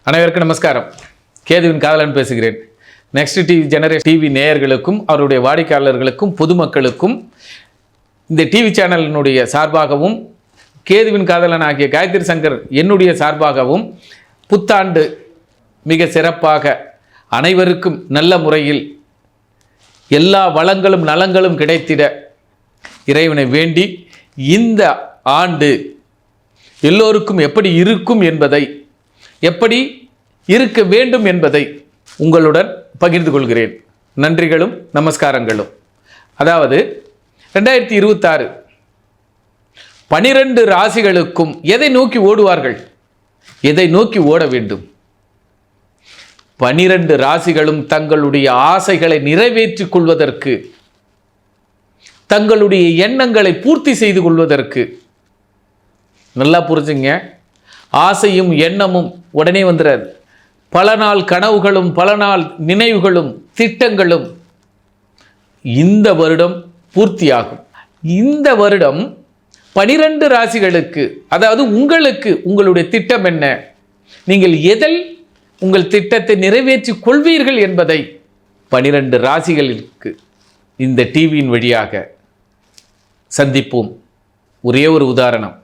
அனைவருக்கும் நமஸ்காரம். கேதுவின் காதலன் பேசுகிறேன். நெக்ஸ்ட் டிவி நேயர்களுக்கும் அவருடைய வாடிக்கையாளர்களுக்கும் பொதுமக்களுக்கும் இந்த டிவி சேனலினுடைய சார்பாகவும் கேதுவின் காதலன் ஆகிய காயத்ரி சங்கர் என்னுடைய சார்பாகவும் புத்தாண்டு மிக சிறப்பாக அனைவருக்கும் நல்ல முறையில் எல்லா வளங்களும் நலங்களும் கிடைத்திட இறைவனை வேண்டி இந்த ஆண்டு எல்லோருக்கும் எப்படி இருக்கும் என்பதை, எப்படி இருக்க வேண்டும் என்பதை உங்களுடன் பகிர்ந்து கொள்கிறேன். நன்றிகளும் நமஸ்காரங்களும். அதாவது 2026 12 ராசிகளுக்கும் எதை நோக்கி ஓடுவார்கள், எதை நோக்கி ஓட வேண்டும்? 12 ராசிகளும் தங்களுடைய ஆசைகளை நிறைவேற்றிக் கொள்வதற்கு, தங்களுடைய எண்ணங்களை பூர்த்தி செய்து கொள்வதற்கு, நல்லா புரிஞ்சுங்க, ஆசையும் எண்ணமும் உடனே வந்துடாது. பல நாள் கனவுகளும் பல நாள் நினைவுகளும் திட்டங்களும் இந்த வருடம் பூர்த்தியாகும். இந்த வருடம் 12 ராசிகளுக்கு, அதாவது உங்களுக்கு உங்களுடைய திட்டம் என்ன, நீங்கள் எதில் உங்கள் திட்டத்தை நிறைவேற்றி கொள்வீர்கள் என்பதை 12 ராசிகளுக்கு இந்த டிவியின் வழியாக சந்திப்போம். ஒரே ஒரு உதாரணம்.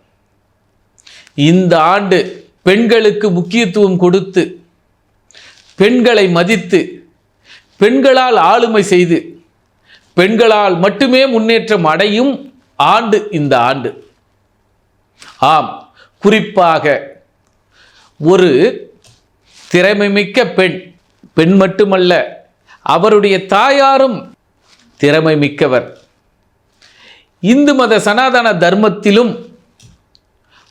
இந்த ஆண்டு பெண்களுக்கு முக்கியத்துவம் கொடுத்து, பெண்களை மதித்து, பெண்களால் ஆளுமை செய்து, பெண்களால் மட்டுமே முன்னேற்றம் அடையும் ஆண்டு இந்த ஆண்டு. ஆம், குறிப்பாக ஒரு திறமைமிக்க பெண் மட்டுமல்ல, அவருடைய தாயாரும் திறமை மிக்கவர். இந்து மத சனாதன தர்மத்திலும்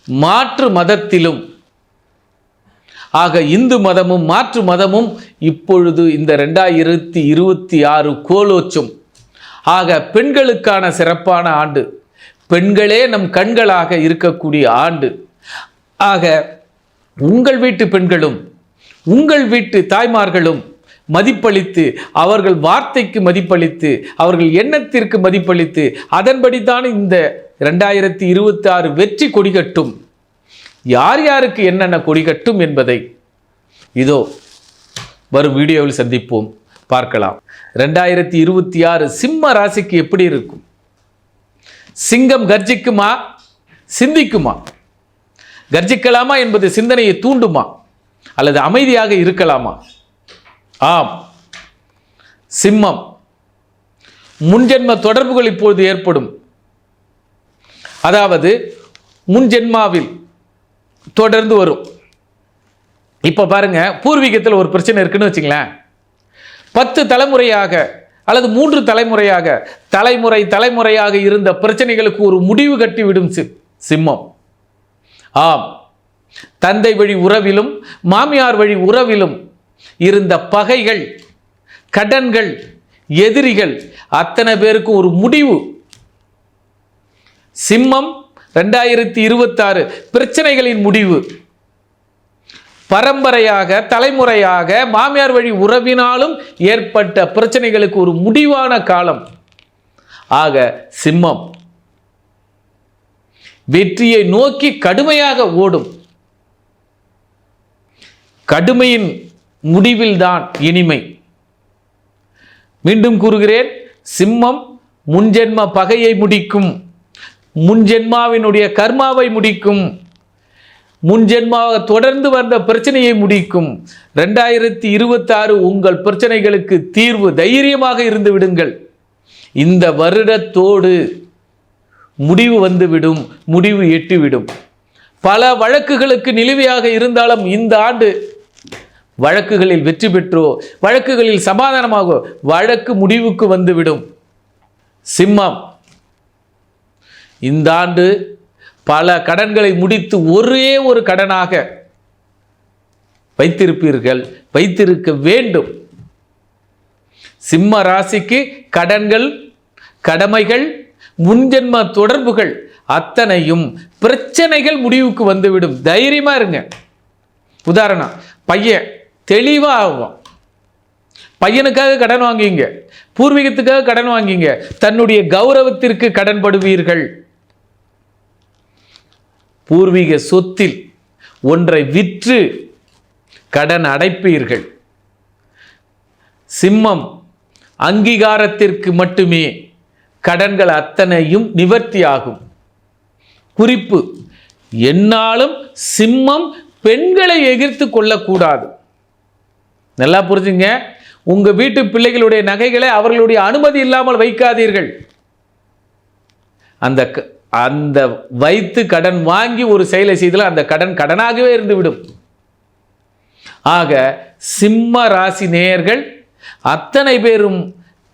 மாற்று மதத்திலும், ஆக இந்து மதமும் மாற்று மதமும் இப்பொழுது இந்த 2026 கோலோச்சும். ஆக பெண்களுக்கான சிறப்பான ஆண்டு, பெண்களே நம் கண்களாக இருக்கக்கூடிய ஆண்டு. ஆக உங்கள் வீட்டு பெண்களும் உங்கள் வீட்டு தாய்மார்களும் மதிப்பளித்து, அவர்கள் வார்த்தைக்கு மதிப்பளித்து, அவர்கள் எண்ணத்திற்கு மதிப்பளித்து, அதன்படிதான் இந்த 2026 வெற்றி கொடிகட்டும். யார் யாருக்கு என்னென்ன கொடிகட்டும் என்பதை இதோ வரும் வீடியோவில் சந்திப்போம், பார்க்கலாம். 2026 சிம்ம ராசிக்கு எப்படி இருக்கும்? சிங்கம் கர்ஜிக்குமா, சிந்திக்குமா? கர்ஜிக்கலாமா என்பது சிந்தனையை தூண்டுமா, அல்லது அமைதியாக இருக்கலாமா? ஆம், சிம்மம். முன்ஜென்ம தொடர்புகள் இப்பொழுது ஏற்படும். அதாவது முன்ஜென்மாவில் தொடர்ந்து வரும். இப்போ பாருங்க, பூர்வீகத்தில் ஒரு பிரச்சனை இருக்குன்னு வச்சுங்களேன். 10 தலைமுறையாக அல்லது 3 தலைமுறையாக தலைமுறையாக இருந்த பிரச்சனைகளுக்கு ஒரு முடிவு கட்டிவிடும் சிம்மம். ஆம், தந்தை வழி உறவிலும் மாமியார் வழி உறவிலும் இருந்த பகைகள், கடன்கள், எதிரிகள் அத்தனை பேருக்கு ஒரு முடிவு. சிம்மம் 2026 பிரச்சனைகளின் முடிவு. பரம்பரையாக தலைமுறையாக மாமியார் வழி உறவினாலும் ஏற்பட்ட பிரச்சனைகளுக்கு ஒரு முடிவான காலம். ஆக சிம்மம் வெற்றியை நோக்கி கடுமையாக ஓடும். கடுமையின் முடிவில்தான் இனிமை. மீண்டும் கூறுகிறேன், சிம்மம் முன்ஜென்ம பகையை முடிக்கும், முன்ஜென்மாவினுடைய கர்மாவை முடிக்கும், முன்ஜென்மாவாக தொடர்ந்து வந்த பிரச்சனையை முடிக்கும். 2026 உங்கள் பிரச்சனைகளுக்கு தீர்வு. தைரியமாக இருந்து விடுங்கள். இந்த வருடத்தோடு முடிவு வந்துவிடும், முடிவு எட்டிவிடும். பல வழக்குகளுக்கு நிலுவையாக இருந்தாலும் இந்த ஆண்டு வழக்குகளில் வெற்றி பெற்றோ, வழக்குகளில் சமாதானமாக வழக்கு முடிவுக்கு வந்துவிடும். சிம்மம் இந்த ஆண்டு பல கடன்களை முடித்து ஒரே ஒரு கடனாக வைத்திருப்பீர்கள், வைத்திருக்க வேண்டும். சிம்ம ராசிக்கு கடன்கள், கடமைகள், முன்ஜென்ம தொடர்புகள் அத்தனையும் பிரச்சனைகள் முடிவுக்கு வந்துவிடும். தைரியமா இருங்க. உதாரணம், பையன் தெளிவா ஆகும். பையனுக்காக கடன் வாங்கிங்க, பூர்வீகத்துக்காக கடன் வாங்கிங்க, தன்னுடைய கௌரவத்திற்கு கடன் படுவீர்கள். பூர்வீக சொத்தில் ஒன்றை விற்று கடன் அடைப்பீர்கள். சிம்மம் அங்கீகாரத்திற்கு மட்டுமே கடன்கள் அத்தனையும் நிவர்த்தியாகும். குறிப்பு: என்னாலும் சிம்மம் பெண்களை எதிர்த்து கொள்ளக்கூடாது. நல்லா புரிஞ்சுங்க. உங்க வீட்டு பிள்ளைகளுடைய நகைகளை அவர்களுடைய அனுமதி இல்லாமல் வைக்காதீர்கள். அந்த வைத்து கடன் வாங்கி ஒரு செயலை செய்தால் அந்த கடன் கடனாகவே இருந்துவிடும். ஆக சிம்ம ராசி நேயர்கள் அத்தனை பேரும்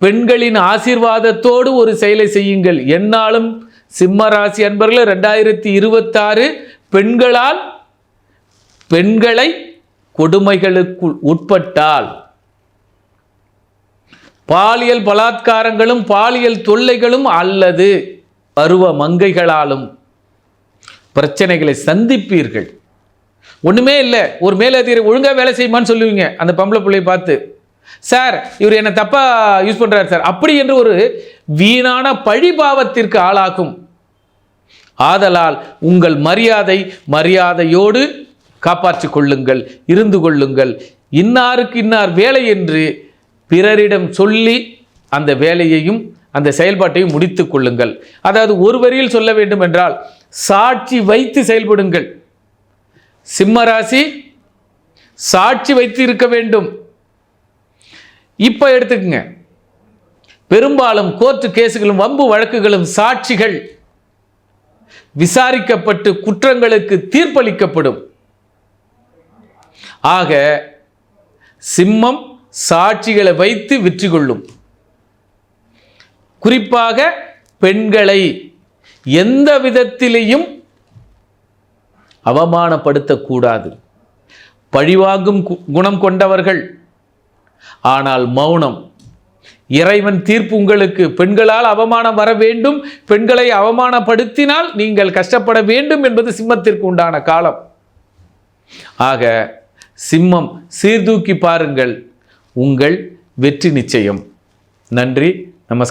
பெண்களின் ஆசீர்வாதத்தோடு ஒரு செயலை செய்யுங்கள். என்னாலும் சிம்ம ராசி அன்பர்கள் 2026 பெண்களால் பெண்களை கொடுமைகளுக்கு உட்பட்டால், பாலியல் பலாத்காரங்களும் பாலியல் தொல்லைகளும் அல்லது பருவ மங்கைகளாலும் பிரச்சனைகளை சந்திப்பீர்கள். ஒண்ணுமே இல்லை, ஒரு மேலதிகாரி ஒழுங்கா வேலை செய்யுமான்னு சொல்லுவீங்க. அந்த பொம்பளை பிள்ளையை பார்த்து, சார் இவர் என்ன தப்பா யூஸ் பண்றாரு சார், அப்படி என்று ஒரு வீணான பழிபாவத்திற்கு ஆளாகும். ஆதலால் உங்கள் மரியாதையோடு காப்பாற்றிக் கொள்ளுங்கள், இருந்து கொள்ளுங்கள். இன்னாருக்கு இன்னார் வேலை என்று பிறரிடம் சொல்லி அந்த வேலையையும் அந்த செயல்பாட்டையும் முடித்துக் கொள்ளுங்கள். அதாவது ஒரு வரியில் சொல்ல வேண்டும் என்றால் சாட்சி வைத்து செயல்படுங்கள். சிம்மராசி சாட்சி வைத்து இருக்க வேண்டும். இப்ப எடுத்துக்கங்க, பெரும்பாலும் கோர்ட்டு கேசுகளும் வம்பு வழக்குகளும் சாட்சிகள் விசாரிக்கப்பட்டு குற்றங்களுக்கு தீர்ப்பளிக்கப்படும். ஆக சிம்மம் சாட்சிகளை வைத்து வெற்றி கொள்ளும். குறிப்பாக பெண்களை எந்த விதத்திலையும் அவமானப்படுத்தக்கூடாது. பழிவாங்கும் குணம் கொண்டவர்கள், ஆனால் மௌனம். இறைவன் தீர்ப்பு உங்களுக்கு. பெண்களால் அவமானம் வர வேண்டும், பெண்களை அவமானப்படுத்தினால் நீங்கள் கஷ்டப்பட வேண்டும் என்பது சிம்மத்திற்கு உண்டான காலம். ஆக சிம்மம் சீர்தூக்கி பாருங்கள், உங்கள் வெற்றி நிச்சயம். நன்றி.